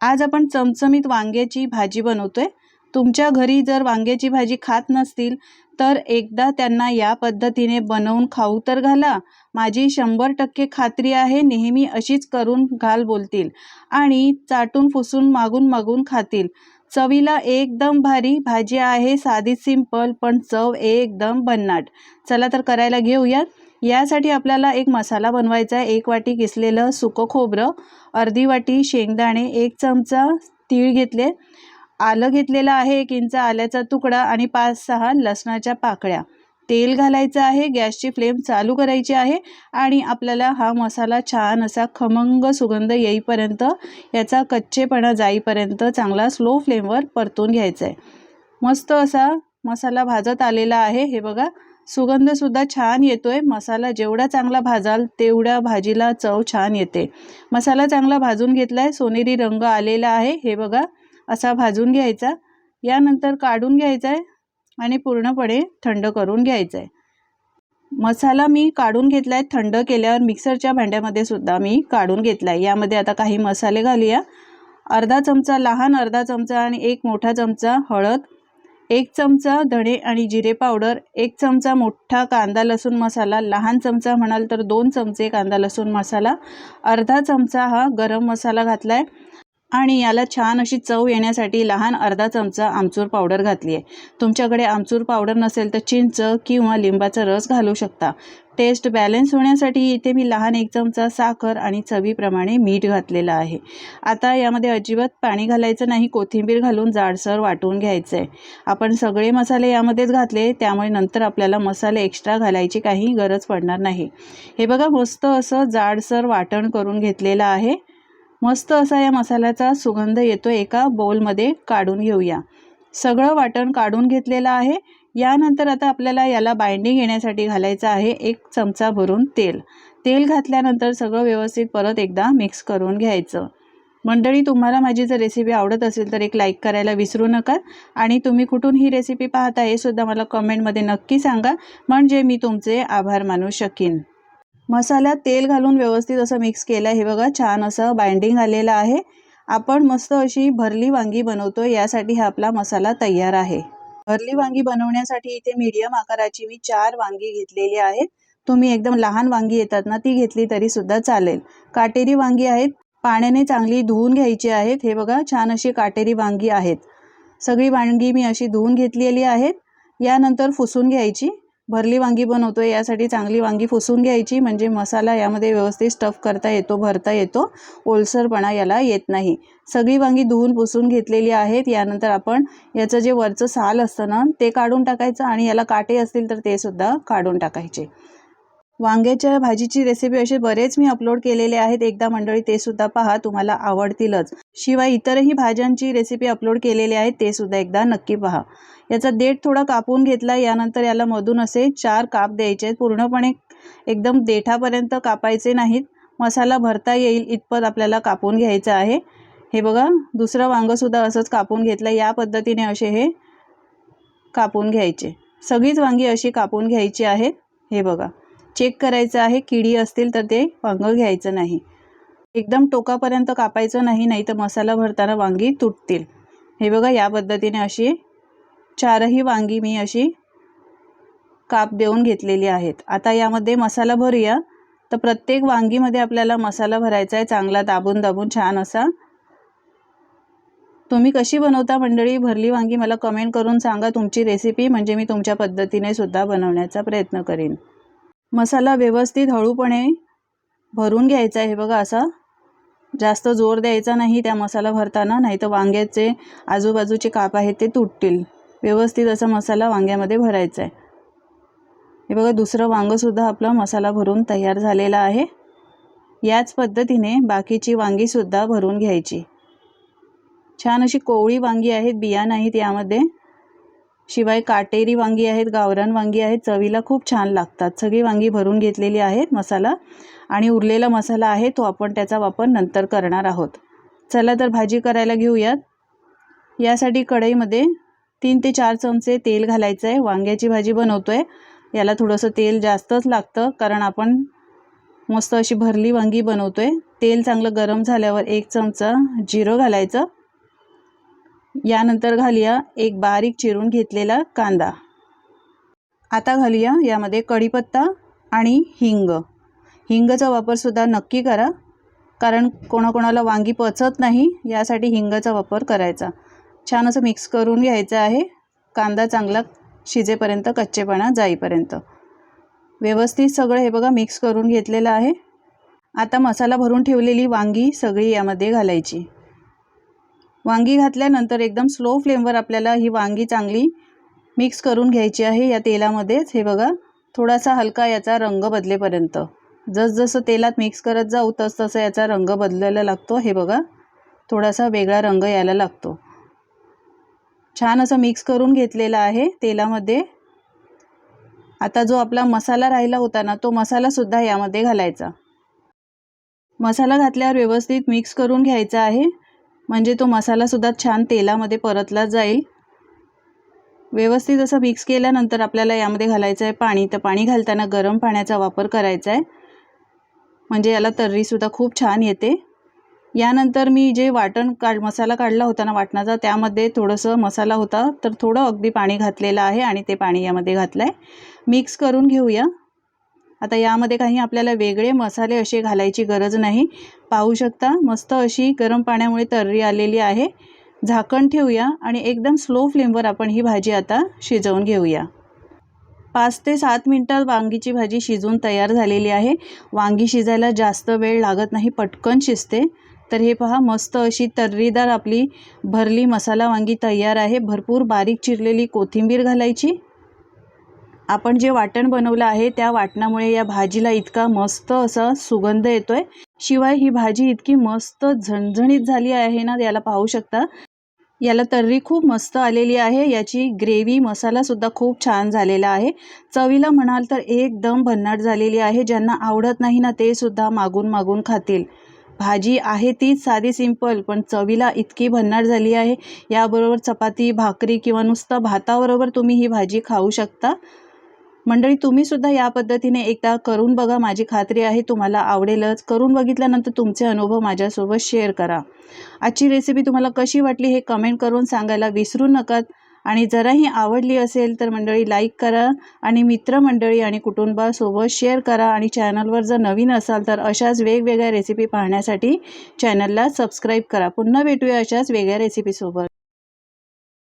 आज आपण चमचमीत वांग्याची भाजी बनवतोय। तुमच्या घरी जर वांग्याची भाजी खात नसतील तर एकदा त्यांना या पद्धतीने बनवून खाऊ तर घाला। माझी 100% खात्री आहे नेहमी अशीच करून घाल बोलतील आणि चाटून फुसून मागून मागून खातील। चवीला एकदम भारी भाजी आहे, साधी सिंपल पण चव एकदम भन्नाट। चला तर करायला घेऊया। यासाठी आपल्याला एक मसाला बनवायचा आहे। 1 वाटी किसलेलं सुकं खोबरं, अर्धी वाटी शेंगदाणे, 1 चमचा तीळ घेतले, आलं घेतलेलं आहे, 1 इंच आल्याचा तुकडा आणि 5-6 लसणाच्या पाकळ्या। तेल घालायचं आहे, गॅसची फ्लेम चालू करायची आहे आणि आपल्याला हा मसाला छान असा खमंग सुगंध येईपर्यंत, याचा कच्चेपणा जाईपर्यंत चांगला स्लो फ्लेमवर परतून घ्यायचा आहे। मस्त असा मसाला भाजत आलेला आहे। हे बघा, सुगंध सुद्धा छान येतोय। मसाला जेवढा चांगला भाजाल तेवढ्या भाजीला चव छान येते। मसाला चांगला भाजून घेतलाय, सोनेरी रंग आलेला आहे। हे बघा, असा भाजून घ्यायचा। यानंतर काढून घ्यायचा आहे आणि पूर्णपणे थंड करून घ्यायचा आहे। मसाला मी काढून घेतलाय, थंड केल्यावर मिक्सरच्या भांड्यामध्ये सुद्धा मी काढून घेतलाय। यामध्ये आता काही मसाले घालूया। अर्धा चमचा लहान, अर्धा चमचा आणि 1 मोठा चमचा हळद, 1 चमचा धणे आणि जिरे पावडर, 1 चमचा मोठा कांदा लसूण मसाला, लहान चमचा म्हणाल तर 2 चमचे कांदा लसूण मसाला, अर्धा चमचा हा गरम मसाला घातलाय आणि याला छान अशी चव येण्यासाठी लहान अर्धा चमचा आमचूर पावडर घातली आहे। तुमच्याकडे आमचूर पावडर नसेल तर चिंच किंवा लिंबाचा रस घालू शकता। टेस्ट बॅलन्स होण्यासाठी इथे मी लहान 1 चमचा साखर आणि चवीप्रमाणे मीठ घातलेलं आहे। आता यामध्ये अजिबात पाणी घालायचं नाही, कोथिंबीर घालून जाडसर वाटून घ्यायचं आहे। आपण सगळे मसाले यामध्येच घातले, त्यामुळे नंतर आपल्याला मसाले एक्स्ट्रा घालायची काही गरज पडणार नाही। हे बघा, मस्त असं जाडसर वाटण करून घेतलेलं आहे। मस्त असा या मसाल्याचा सुगंध येतो। एका बाउलमध्ये काढून घेऊया। सगळं वाटण काढून घेतलेलं आहे। यानंतर आता आपल्याला याला बाइंडिंग येण्यासाठी घालायचं आहे 1 चमचा भरून तेल। तेल घातल्यानंतर सगळं व्यवस्थित परत एकदा मिक्स करून घ्यायचं। मंडळी, तुम्हाला माझी जर रेसिपी आवडत असेल तर एक लाईक करायला विसरू नका आणि तुम्ही कुठून ही रेसिपी पाहता हे सुद्धा मला कमेंटमध्ये नक्की सांगा, म्हणजे मी तुमचे आभार मानू शकीन। मसाल्यात तेल घालून व्यवस्थित असं मिक्स केलं। हे बघा, छान असं बाइंडिंग आलेलं आहे। आपण मस्त अशी भरली वांगी बनवतो, यासाठी हा आपला मसाला तयार आहे। भरली वांगी बनवण्यासाठी इथे मीडियम आकाराची मी 4 वांगी घेतलेली आहेत। तुम्ही एकदम लहान वांगी येतात ना, ती घेतली तरी सुद्धा चालेल। काटेरी वांगी आहेत, पाण्याने चांगली धुवून घ्यायची आहेत। हे बघा, छान अशी काटेरी वांगी आहेत। सगळी वांगी मी अशी धुवून घेतलेली आहेत। यानंतर फुसून घ्यायची। भरली वांगी बनवतोय यासाठी चांगली वांगी फुसून घ्यायची, म्हणजे मसाला यामध्ये व्यवस्थित स्टफ करता येतो, भरता येतो, ओलसरपणा याला येत नाही। सगळी वांगी धुवून पुसून घेतलेली आहेत। यानंतर आपण याचं जे वरचं साल असतं ना, ते काढून टाकायचं आणि याला काटे असतील तर ते सुद्धा काढून टाकायचे। वांग्याच्या भाजीची रेसिपी असे बरेच मी अपलोड केलेले आहेत, एकदा मंडळी ते सुद्धा पहा, तुम्हाला आवडतीलच। शिवाय इतरही भाज्यांची रेसिपी अपलोड केलेली आहेत, ते सुद्धा एकदा नक्की पहा। याचा देठ थोडा कापून घेतला। यानंतर याला मधून असे 4 काप द्यायचे आहेत। पूर्णपणे एकदम देठापर्यंत कापायचे नाहीत, मसाला भरता येईल इतपत आपल्याला कापून घ्यायचं आहे। हे बघा, दुसरं वांग सुद्धा असंच कापून घेतलं। या पद्धतीने असे हे कापून घ्यायचे। सगळीच वांगी अशी कापून घ्यायची आहेत। हे बघा, चेक करायचं आहे, किडी असतील तर ते वांग घ्यायचं नाही। एकदम टोकापर्यंत कापायचं नाही, नाही तर मसाला भरताना वांगी तुटतील। हे बघा, या पद्धतीने अशी 4ही वांगी मी अशी काप देऊन घेतलेली आहेत। आता यामध्ये मसाला भरूया। तर प्रत्येक वांगीमध्ये आपल्याला मसाला भरायचा आहे, चांगला दाबून दाबून छान असा। तुम्ही कशी बनवता मंडळी भरली वांगी मला कमेंट करून सांगा तुमची रेसिपी, म्हणजे मी तुमच्या पद्धतीने सुद्धा बनवण्याचा प्रयत्न करीन। मसाला व्यवस्थित हळूपणे भरून घ्यायचा आहे। हे बघा, असा जास्त जोर द्यायचा नाही त्या मसाला भरताना, नाही तर वांग्याचे आजूबाजूचे काप आहेत ते तुटतील। व्यवस्थित असा मसाला वांग्यामध्ये भरायचा आहे। हे बघा, दुसरं वांग सुद्धा आपला मसाला भरून तयार झालेला आहे। याच पद्धतीने बाकीची वांगी सुद्धा भरून घ्यायची। छान अशी कोवळी वांगी आहेत, बिया नाहीत यामध्ये। शिवाय काटेरी वांगी आहेत, गावरान वांगी आहेत, चवीला खूप छान लागतात। सगळी वांगी भरून घेतलेली आहेत मसाला, आणि उरलेला मसाला आहे तो आपण त्याचा वापर नंतर करणार आहोत। चला तर भाजी करायला घेऊयात। यासाठी कढईमध्ये 3 ते 4 चमचे तेल घालायचं आहे। वांग्याची भाजी बनवतोय, याला थोडंसं तेल जास्तच लागतं, कारण आपण मस्त अशी भरली वांगी बनवतोय। तेल चांगलं गरम झाल्यावर 1 चमचा जिरं घालायचं। यानंतर घालूया एक बारीक चिरून घेतलेला कांदा। आता घालूया यामध्ये कढीपत्ता आणि हिंग। हिंगाचा वापर सुद्धा नक्की करा, कारण कोणाकोणाला वांगी पचत नाही, यासाठी हिंगाचा वापर करायचा। छान असं मिक्स करून घ्यायचं आहे, कांदा चांगला शिजेपर्यंत, कच्चेपणा जाईपर्यंत। व्यवस्थित सगळं हे बघा मिक्स करून घेतलेलं आहे। आता मसाला भरून ठेवलेली वांगी सगळी यामध्ये घालायची। वांगी घातल्यानंतर एकदम स्लो फ्लेमवर आपल्याला ही वांगी चांगली मिक्स करून घ्यायची आहे या तेलामध्येच। हे बघा थोडासा हलका याचा रंग बदलेपर्यंत, जसजसं तेलात मिक्स करत जाऊ तसतसं याचा रंग बदलायला लागतो। हे बघा थोडासा वेगळा रंग यायला लागतो। छान असं मिक्स करून घेतलेला आहे तेलामध्ये। आता जो आपला मसाला राहिला होता ना, तो मसाला सुद्धा यामध्ये घालायचा। मसाला घातल्यावर व्यवस्थित मिक्स करून घ्यायचा आहे, म्हणजे तो मसाला सुद्धा छान तेलामध्ये परतला जाईल। व्यवस्थित असं मिक्स केल्यानंतर आपल्याला यामध्ये घालायचं आहे पाणी। तर पाणी घालताना गरम पाण्याचा वापर करायचा आहे, म्हणजे याला तर्री सुद्धा खूप छान येते। यानंतर मी जे मसाला काढला होता ना वाटणाचा, त्यामध्ये थोडंसं मसाला होता, तर थोडं अगदी पाणी घातलेलं आहे आणि ते पाणी यामध्ये घातलं आहे। मिक्स करून घेऊया। आता यामध्ये काही आपल्याला वेगळे मसाले असे घालायची गरज नाही। पाहू शकता मस्त अशी गरम पाण्यामुळे तर्री आलेली आहे। झाकण ठेवूया आणि एकदम स्लो फ्लेमवर आपण ही भाजी आता शिजवून घेऊया। 5 ते 7 मिनिटात वांगीची भाजी शिजून तयार झालेली आहे। वांगी शिजायला जास्त वेळ लागत नाही, पटकन शिजते। तर हे पहा मस्त अशी तर्रीदार आपली भरली मसाला वांगी तयार आहे। भरपूर बारीक चिरलेली कोथिंबीर घालायची। आपण जे वाटण बनवलं आहे त्या वाटणामुळे या भाजीला इतका मस्त असा सुगंध येतोय। शिवाय ही भाजी इतकी मस्त झणझणीत झाली आहे ना, याला पाहू शकता। याला तर्री खूप मस्त आलेली आहे। याची ग्रेव्ही मसाला सुद्धा खूप छान झालेला आहे। चवीला म्हणाल तर एकदम भन्नाट झालेली आहे। ज्यांना आवडत नाही ना, ते सुद्धा मागून मागून खातील। भाजी आहे तीच साधी सिंपल, पण चवीला इतकी भन्नाट झाली आहे। याबरोबर चपाती, भाकरी किंवा नुसतं भाताबरोबर तुम्ही ही भाजी खाऊ शकता। मंडळी, तुम्ही सुद्धा या पद्धतीने एकदा करून बघा, माझी खात्री आहे तुम्हाला आवडेलच। करून बघितल्यानंतर तुमचे अनुभव माझ्यासोबत शेअर करा। आजची रेसिपी तुम्हाला कशी वाटली हे कमेंट करून सांगायला विसरू नका। आणि जराही आवडली असेल तर मंडळी लाईक करा आणि मित्रमंडळी आणि कुटुंबासोबत शेअर करा। आणि चॅनलवर जर नवीन असाल तर अशाच वेगवेगळ्या रेसिपी पाहण्यासाठी चॅनलला सबस्क्राईब करा। पुन्हा भेटूया अशाच वेगळ्या रेसिपीसोबत।